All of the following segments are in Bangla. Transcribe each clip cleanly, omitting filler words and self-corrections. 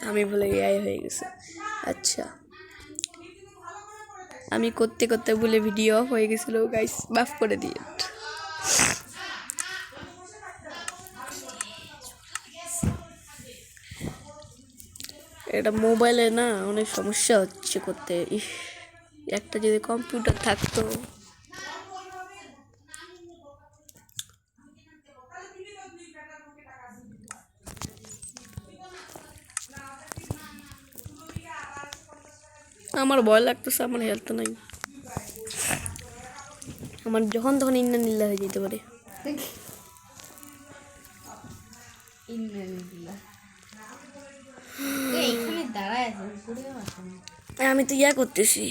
আমি ভুলে এআই হয়ে গেছে। আচ্ছা, আমি করতে করতে ভুলে ভিডিও অফ হয়ে গেছিল গাইস, মাফ করে দিয়ে। এটা মোবাইলে না অনেক সমস্যা হচ্ছে করতে। একটা যদি কম্পিউটার থাকতো। আমার ভয় লাগতেছে, আমার হেলথ নাই। আমার যখন তখন ইন্না নিল্লা হয়ে যেতে পারে। আমি তো ইয়া করতেছি।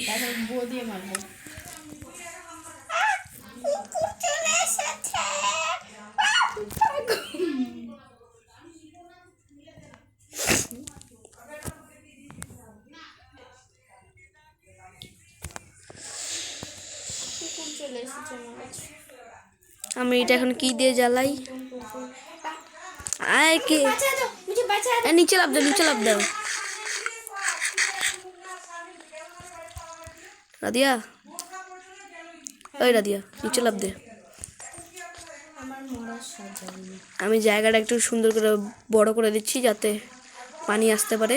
আমি এটা এখন কি দিয়ে জ্বালাই? আয় কে নিচে লাভ দাও, নিচে লাভ দাও। রাদিয়া, ওই রাদিয়া নিচে লাভ দে। আমি জায়গাটা একটু সুন্দর করে বড় করে দিচ্ছি যাতে পানি আসতে পারে।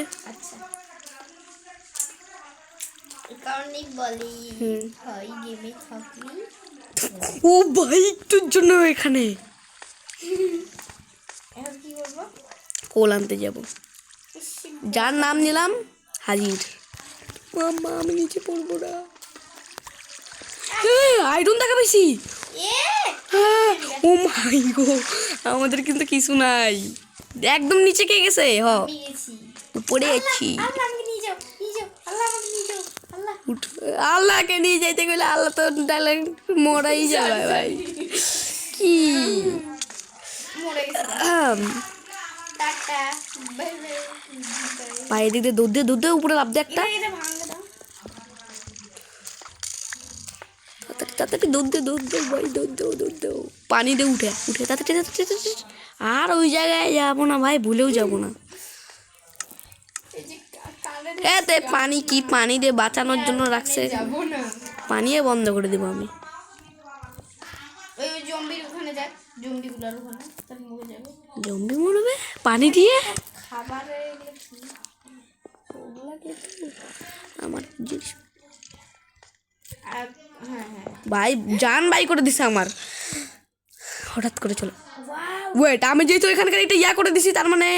ও ভাই, একটুর জন্য এখানে কোল আনতে যাব, যার নাম নিলাম হাজির। মাম্মা আমি নিচে পড়বো না। আইরন দেখা পাইছি। ও মাই গো, আমাদের কিন্তু কিছু নাই, একদম নিচে কে গেছে? পড়ে যাচ্ছি। আল্লাহকে নিয়ে যাইতে গেলে আল্লাহ তো তাহলে মরাই যাবে ভাই। কি পায়ে দিক দিয়ে দুধ দিয়ে উপরে লাভ দে একটা। তাড়াতাড়ি দুধ দে ভাই, দুধ দে, পানি দে উঠে তাড়াতাড়ি। আর ওই জায়গায় যাবো না ভাই, ভুলেও যাবো না। এতে পানি কি, পানি দিয়ে বাঁচানোর জন্য রাখছে, পানিয়ে বন্ধ করে দেবো আমি। জম্বি মরবে পানি দিয়ে? আমার ভাই জান বাই করে দিছে আমার, হঠাৎ করে চলো। ওয়েট, আমি যেহেতু এখানকার একটা ইয়া করে দিছি, তার মানে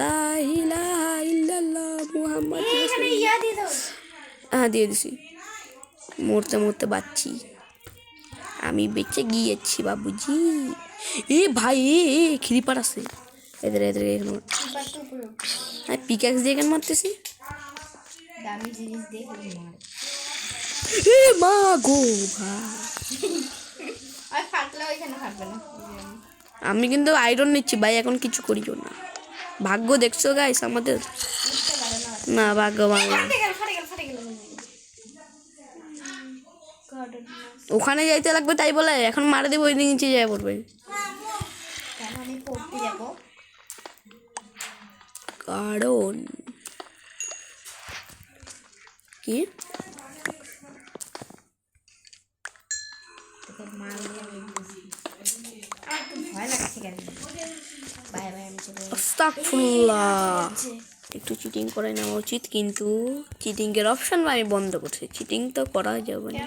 লা ইলাহা ইল্লাল্লাহ মুহাম্মদ রাসূলুল্লাহ। হ্যাঁ দিয়ে দিছি। মরতে মরতে বাঁচছি, আমি বেঁচে গিয়েছি বাবুজি। এ ভাই এ খিরিপার আছে, এদের এখানে পিক্যাক্স দিয়ে কেন মারতেছি? এ মা গো আমি কিন্তু আয়রন নিচ্ছি ভাই, এখন কিছু করিও না। ভাগ্য দেখছো গাইস আমাদের? না ভাগ্য ভালো। ওখানে যাইতে লাগবে তাই বলে এখন মারা দেবো, ওই নিচে যাই পড়বে। কারণ কি একটু চিটিং করে নেওয়া উচিত, কিন্তু চিটিং এর অপশন আমি বন্ধ করছি। চিটিং তো করা যাবে না।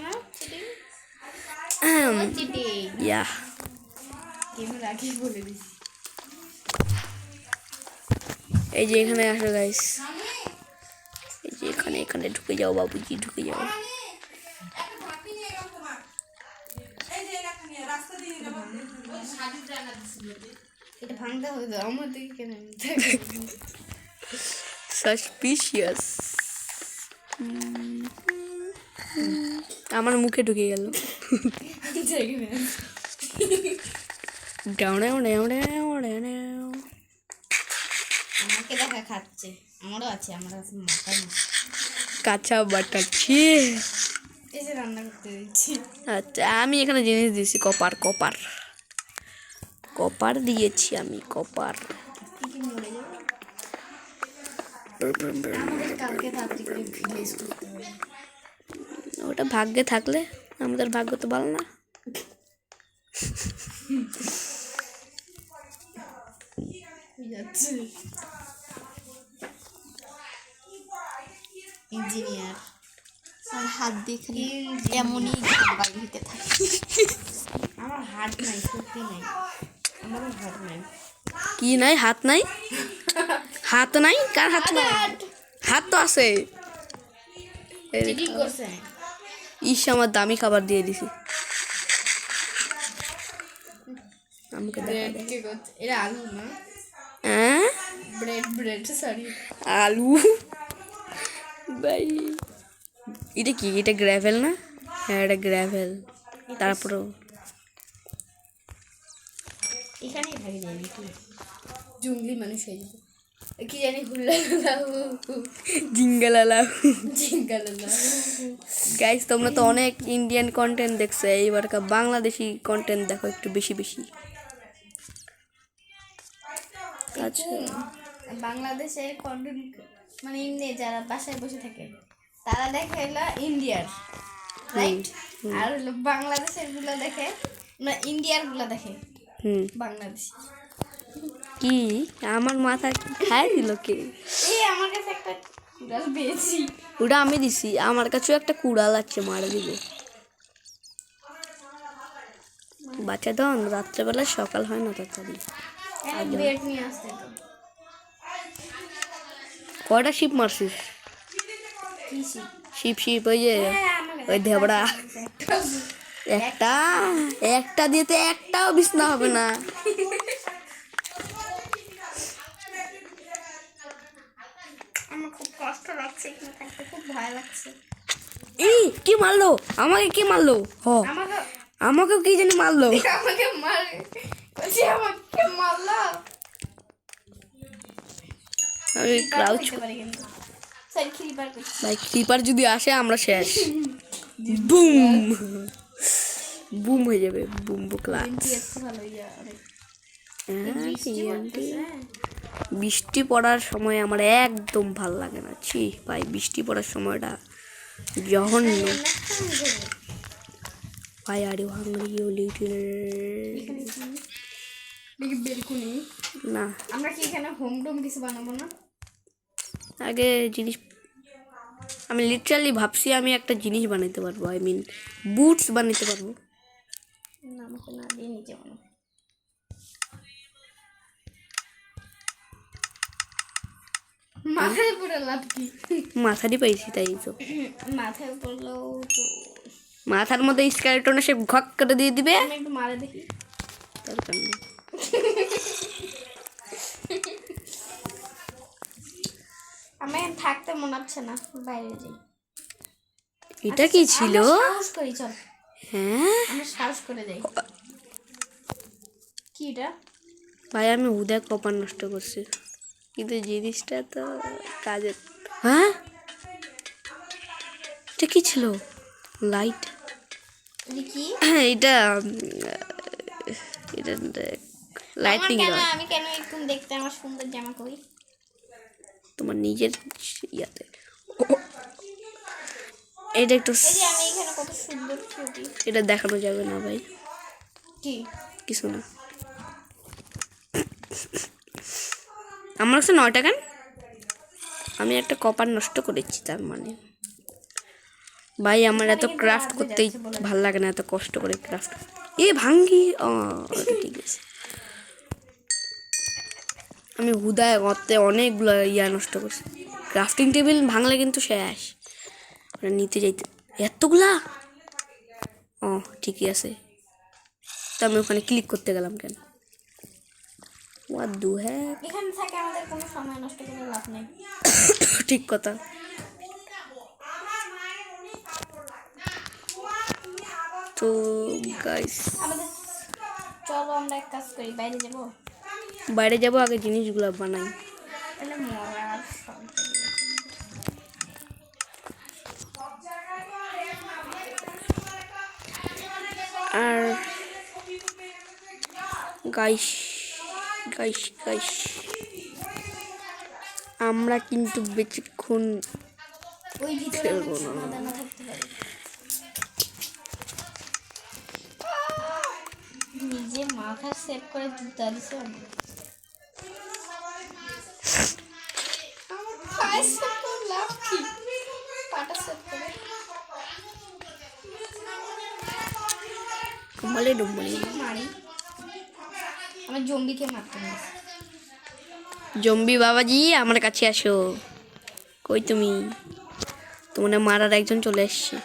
এই যে এখানে আসো গাইস, এই যে এখানে ঢুকে যাও বাবুজি, ঢুকে যাও। সাসপিশিয়াস, আমার মুখে ঢুকে গেল। কাঁচা বাটা আচ্ছা, আমি এখানে জিনিস দিয়েছি, কপার দিয়েছি আমি, কপার। আমাদের কালকে রাত্রি করে ভিলেজ করতে হবে। ওটা ভাগ্যে থাকলে, আমাদের ভাগ্য তো ভালো না। ইঞ্জিনিয়ার আর হাত দিয়ে খালি এমনই বাইরে হইতে থাকে। আমার হাত নাই, সত্যি নাই, আমারও হাত নাই। কি নাই? হাত নাই? হাত নাই? কার হাত নাই? হাত তো আছে। কি করছে? ইস, আমার দামি খাবার দিয়ে দিছি। আমাকে দেখা দে। এটা আলু না? হ্যাঁ, ব্রেড সরি, আলু। ভাই এটা কি? এটা গ্র্যাভেল না? হ্যাঁ, এটা গ্র্যাভেল। তারপরেও এখানেই থাকি জানি কি জঙ্গলি মানুষ হয়ে যাবে। কি জানি হুল্লা জিঙ্গালালা। জিঙ্গালালা। গাইস, তোমরা তো অনেক ইন্ডিয়ান কন্টেন্ট দেখছো, এইবার বাংলাদেশি কন্টেন্ট দেখো একটু বেশি বেশি। আচ্ছা, বাংলাদেশের কন্টেন্ট মানে এমনি যারা বাসায় বসে থাকে তারা দেখে হলো ইন্ডিয়ার, রাইট? আর হলো বাংলাদেশের গুলো দেখে না, ইন্ডিয়ার গুলো দেখে বাংলাদেশ। কি আমার মাথা খাই দিল কে? এই আমার কাছে একটা কুড়াল পেয়েছি। ওটা আমি দিছি, আমার কাছেও একটা কুড়াল আছে, মারা দিব। বাচ্চা দন রাত্রেবেলা সকাল হয় না তাড়াতাড়ি। বেড নিয়ে আসতে তো কয়টা শিপ মারছিস? কি শিপ? শিপ শিপ ওই যে ওই ধেবড়া একটা একটা দিতে একটাও বিছনা হবে না। আমার খুব কষ্ট লাগছে, এখানে থাকতে খুব ভয় লাগছে। এই কি মারলো আমাকে? কি মারলো? হ, আমাকে আমাকেও কি জানি মারলো। আমাকে মারে, বলছি আমাকে মারলো। আমি ক্রাউচ। স্যার ক্রিপার করছি। ভাই ক্রিপার যদি আসে আমরা শেষ। বুম বুম হয়ে যাবে, বুম বুকলা। ভালো ইয়া বৃষ্টি পড়ার সময় আমার একদম ভাল লাগে না। ছি ভাই, বৃষ্টি পড়ার সময়টা জঘন্য ভাই। Are you hungry you little? Balcony না, আমরা কি এখানে হোম ডোম কিছু বানাবো না? আগে জিনিস আমি লিটারালি ভাবছি আমি একটা জিনিস বানাইতে পারবো, আই মিন বুটস বানাইতে পারবো। না, আমাকে না দিয়ে নিচে বানাবো। মাথায় পুরো লাভ কি? মাথারই পাইছি তাই তো। মাথায় পড়লেও তো মাথার মধ্যে স্কেলেটন এসে ঘক করে দিয়ে দিবে। আমি একটু মারে দেখি। দরকার নেই। আমি থাকতে মনে হচ্ছে না, বাইরে যাই। এটা কি ছিল? সাহস করি, চল। হ্যাঁ, আমরা সাহস করে যাই। কি এটা? ভাই আমি হুদা কপার নষ্ট করছি, কিন্তু জিনিসটা তো কাজের। হ্যাঁ, এটা কি ছিল? লাইট? কি এটা এটা লাইটিং রড। আমি কেন একদম দেখতে আমার সুন্দর জামা করি তোমার নিজের ইয়াতে। এটা একটু আমি এখানে কত সুন্দর ছবি। এটা দেখানো যাবে না ভাই, কি কিছু না। আমার কাছে 9 টাকা। আমি একটা কপার নষ্ট করেছি, তার মানে ভাই আমার এত ক্রাফট করতেই ভাল লাগে না, এত কষ্ট করে ক্রাফট। ভাঙ্গি ঠিক আছে। আমি হুদায় অনেকগুলো ইয়া নষ্ট করছি। ক্রাফটিং টেবিল ভাঙলে কিন্তু শেষ, নিতে যাইতে এতগুলা। ঠিকই আছে, তো আমি ওখানে ক্লিক করতে গেলাম কেন? এখানে থাকে আমাদের কোনো সময় নষ্ট করে লাভ নেই। ঠিক কথা। তো গাইস চলো আমরা এক কাজ করি, বাইরে যাবো, আগে জিনিসগুলো বানাই। তাহলে মরার আর গাইস গাইস গাইস আমরা কিন্তু বেশিক্ষণ ওই ভিতরে অনেক সমাধান থাকতে পারে। নিজে মাথা সেভ করে জুতা দিছে আমার পায়ে সেভ করে লাভ কি, পাটা সেভ করে কমলে ডুম্বলি মারি। আমার জম্বিকে মারতে হবে। জম্বি বাবাজি আমার কাছে আসো। কই তুমি? তোমার মারার একজন চলে এসছে।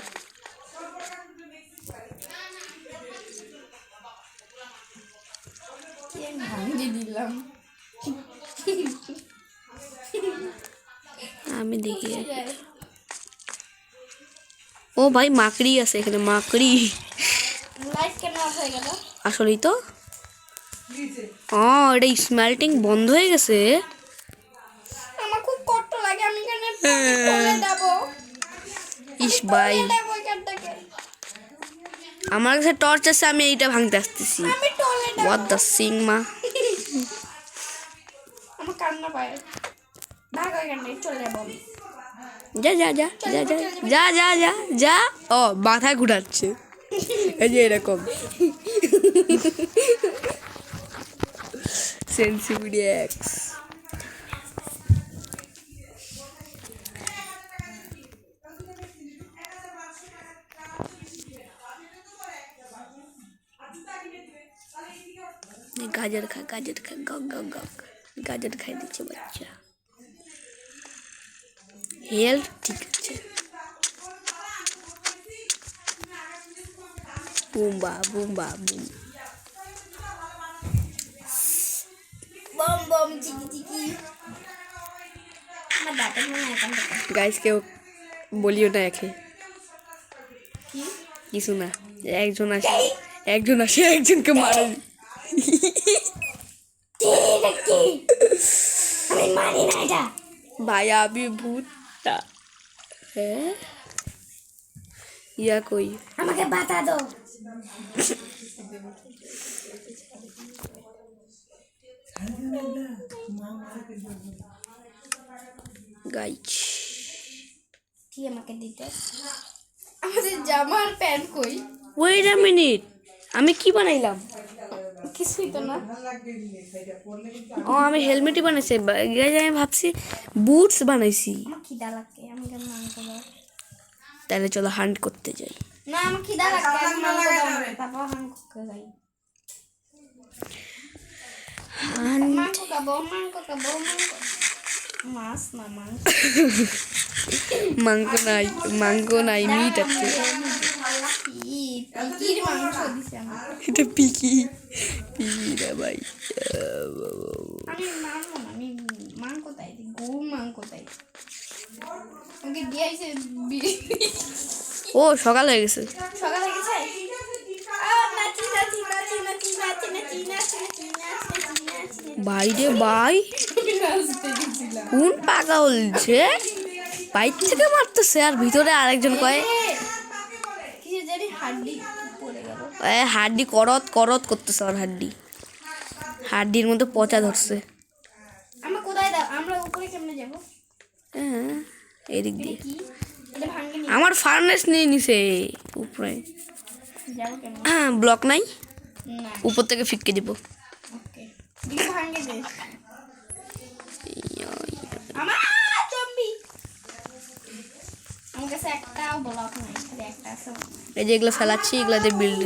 ভাঙিয়ে দিলাম। আমি দেখি। ও ভাই মাকড়ি আছে এখানে, মাকড়ি। লাইট কেন অফ হয়ে গেল? আসলেই তো এটা স্মেল্টিং বন্ধ হয়ে গেছে। আমার খুব কষ্ট লাগে, আমি এখানে টলে যাব। ইস ভাই দেবো এখানটাকে। আমার কাছে টর্চ আছে, আমি এইটা ভাঙতে আসতেছি। আমি টলে যাব। হোয়াট দ্য সিং মা। আমার কান্না পায়। ভাগ এখানটাকে, চলে যাবো আমি। যা যা যা যা যা যা যা যা যা। ও মাথায় ঘুরাচ্ছে এই যে এরকম সেন্সিভিটি এক্স। গাজর খা, গাজর খা, গগ গগ গগ। গাজর খাই দিচ্ছে বাচ্চা। হেলথ ঠিক আছে। বুম্বা বুম্বা বুম। বম বম চিকি চিকি। আমার দাঁতের মনে হয় এখানটাকে। গাইস কেউ বলিও না একে কি? কিছু না। একজন আসে একজনকে মারে। আমি মানি না এটা। ভাই আমি ভূতটা। হ্যাঁ ইয়া কই? আমাকে বাতা দাও। গাইছ কি আমাকে দিতে? আমাদের জামার প্যান্ট কই? ওয়েট আ মিনিট, আমি কি বানাইলাম? কিছুই তো না। ও আমি হেলমেটই বানাইছি। গাইজ আমি ভাবছি বুটস বানাইছি। আমার খিদা লাগছে, আমি কেন মাংস দাও? তাহলে চলো হান্ট করতে যাই। না আমার খিদা লাগছে, আমি মাংস দাও। তারপর মাংস করতে যাই। মাংস খাবো, মাংস খাবো, মাংস। মাছ না মাংস। মাংস নাই মিট আছে। পিকির মাংস দিছে আমার। এটা পিকি রে ভাই। আমি মানবো না, আমি মাংস তাই দিই, গরুর মাংস তাই। ওকে দিয়েছে। ও সকাল হয়ে গেছে। সকাল হয়ে গেছে। নাচি নাচি নাচি নাচি নাচি নাচি নাচি নাচি নাচি নাচি। ভাই রে ভাই, নাচতে গেছিলাম। কোন পাকা হলছে বাইক থেকে মারতেছে আর ভিতরে আরেকজন কয় কিসে জানি হাড্ডি পড়ে গেল। হাড্ডি করত করত করতেছে। আর হাড্ডির মধ্যে পচা ধরছে। আমরা কোথায় দাও? আমরা উপরে কেমনে যাব? হ্যাঁ এদিক দিয়ে। কি এটা ভাঙে নি? আমার ফার্নেস নিয়ে নিছে উপরে। যাবো কেন? ব্লক নাই, না। উপর থেকে ফিক্কে দিব। ওকে দিকে ভাঙে দে। আমার জম্বি। আমার কাছে একটাও ব্লক নাই, খালি একটা আছে। এই যে এগুলো ফেলাচ্ছি, এগুলাতে বিল্ড।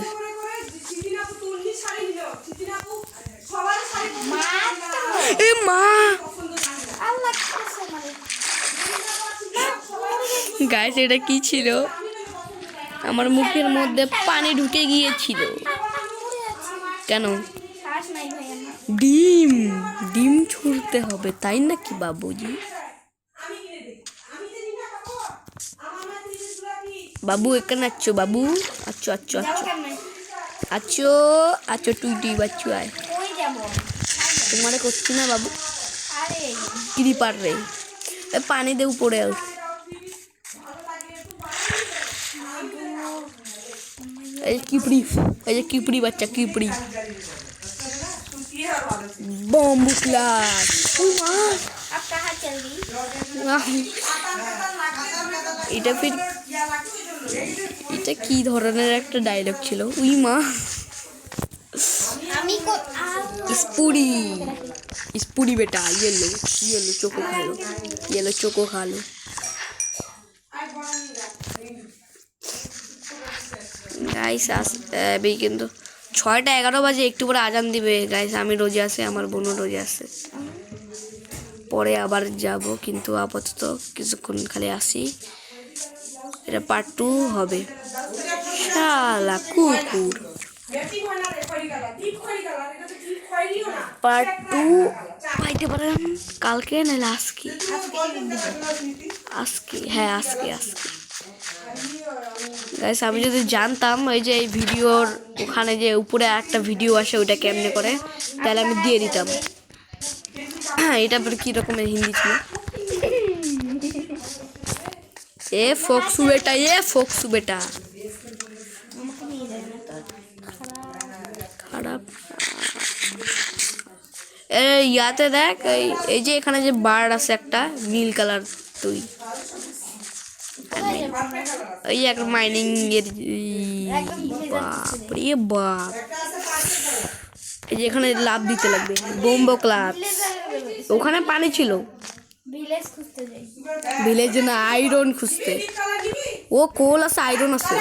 এ মা আল্লাহ কাছে মানে গাইস এটা কি ছিল? আমার মুখের মধ্যে পানি ঢুকে গিয়েছিল। কেন? শ্বাস নাই ভাই আমার। ডিম ডিম ছুঁড়তে হবে তাই নাকি বাবুজি? বাবু এখানে আছো বাবু। আচ্ছো আচ্ছো যাবো আচ্ছো কেমনে? আচ্ছো আচ্ছো টুইটি বাচ্চু আয়। কই যাব? তোমারে করছি না বাবু। আরে ক্রিপার রে, পানি দে উপরে। আর এই যে কিপড়ি বাচ্চা কিপড়ি। Bamboo class. आप कहाँ जल्दी এটা ফির এটা কি ধরনের একটা ডায়লগ ছিল উই মা আমি को स्पूरी स्पूरी बेटा ये लो चोको खा लो ये लो चोको खा लो গাইস अभी কিন্তু 6টা 11 বাজে একটু পরে আজান দিবে গাইস আমি রোজে আছে আমার বোনও রোজে আছে পরে আবার যাব কিন্তু আপাতত কিছুক্ষণ খালি আসি এটা পার্ট 2 হবে শালা কুকুর পার্ট 2 পাইতে পারেন কালকে নাহলে আজকে হ্যাঁ আজকে গাইস আমি যদি জানতাম এই যে এই ভিডিওর ওখানে যে উপরে একটা ভিডিও আসে ওটা কেমনে করে তাহলে আমি দিয়ে দিতাম এটা পরে কি রকমের হিন্দি ছিল এ ফক্সু বেটা খারাপ ইয়াতে দেখ এই যে এখানে যে বার্ড আছে একটা নীল কালার তুই এই একটা মাইনিং এর বাপ রে বাপ এই যে এখানে লাভ দিতে লাগবে বোম্বো ক্লাব ওখানে পানি ছিল ভিলেজ খুঁজতে যাই ভিলেজ না আয়রন খুঁজতে ও কোল আছে আয়রন আছে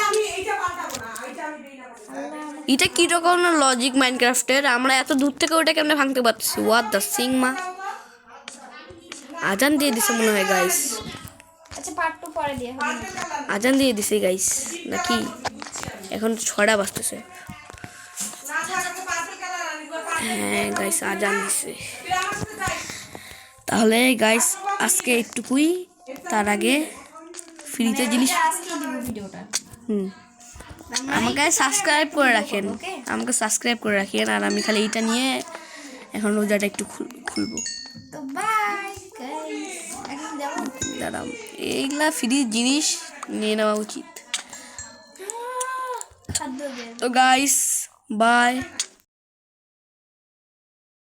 এটা কি রকম লজিক মাইনক্রাফটের আমরা এত দূর থেকে ওটা কেমনে ভাঙতে পারছি হোয়াট দ্য সিং মা আজান দিয়ে দিছে মনে হয় গাইস আচ্ছা পার্ট 2 পরে দিয়ে হবে আজান দিয়ে দিছে গাইস নাকি এখন 6টা বাজতেছে হ্যাঁ গাইস আজান দিছে তাহলে গাইস আজকে একটুকুই তার আগে ফ্রিতে জিনিস আজকে দিব ভিডিওটা আমাকে সাবস্ক্রাইব করে রাখেন আর আমি খালি এইটা নিয়ে এখন রোজাটা একটু খুলবো তো বাই গাইস এখন যাব দাঁড়াও এইগুলা ফ্রি জিনিস নিয়ে নেওয়া উচিত খাদ্য দেব তো গাইস বাই